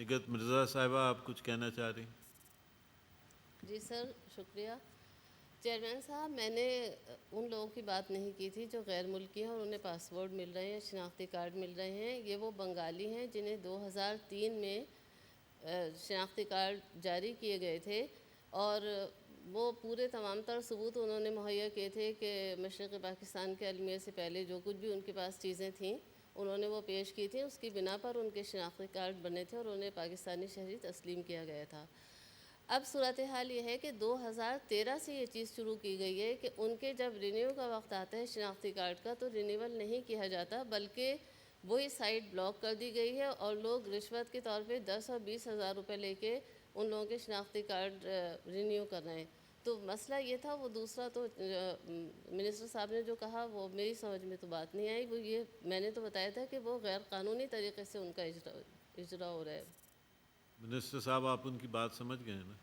نگہت مرزا صاحبہ آپ کچھ کہنا چاہ رہی ہیں؟ جی سر، شکریہ چیئرمین صاحب۔ میں نے ان لوگوں کی بات نہیں کی تھی جو غیر ملکی ہیں اور انہیں پاسپورٹ مل رہے ہیں، شناختی کارڈ مل رہے ہیں۔ یہ وہ بنگالی ہیں جنہیں 2003 میں شناختی کارڈ جاری کیے گئے تھے، اور وہ پورے تمام تر ثبوت انہوں نے مہیا کیے تھے کہ مشرقی پاکستان کے المیہ سے پہلے جو کچھ بھی ان کے پاس چیزیں تھیں انہوں نے وہ پیش کی تھیں۔ اس کی بنا پر ان کے شناختی کارڈ بنے تھے اور انہیں پاکستانی شہری تسلیم کیا گیا تھا۔ اب صورتحال یہ ہے کہ 2013 سے یہ چیز شروع کی گئی ہے کہ ان کے جب رینیو کا وقت آتا ہے شناختی کارڈ کا تو رینیول نہیں کیا جاتا، بلکہ وہی سائٹ بلاک کر دی گئی ہے اور لوگ رشوت کے طور پہ 10 اور 20 ہزار روپے لے کے ان لوگوں کے شناختی کارڈ رینیو کر رہے ہیں۔ تو مسئلہ یہ تھا، وہ دوسرا تو منسٹر صاحب نے جو کہا وہ میری سمجھ میں تو بات نہیں آئی۔ وہ یہ میں نے تو بتایا تھا کہ وہ غیر قانونی طریقے سے ان کا اجرا ہو رہا ہے۔ منسٹر صاحب آپ ان کی بات سمجھ گئے ہیں نا؟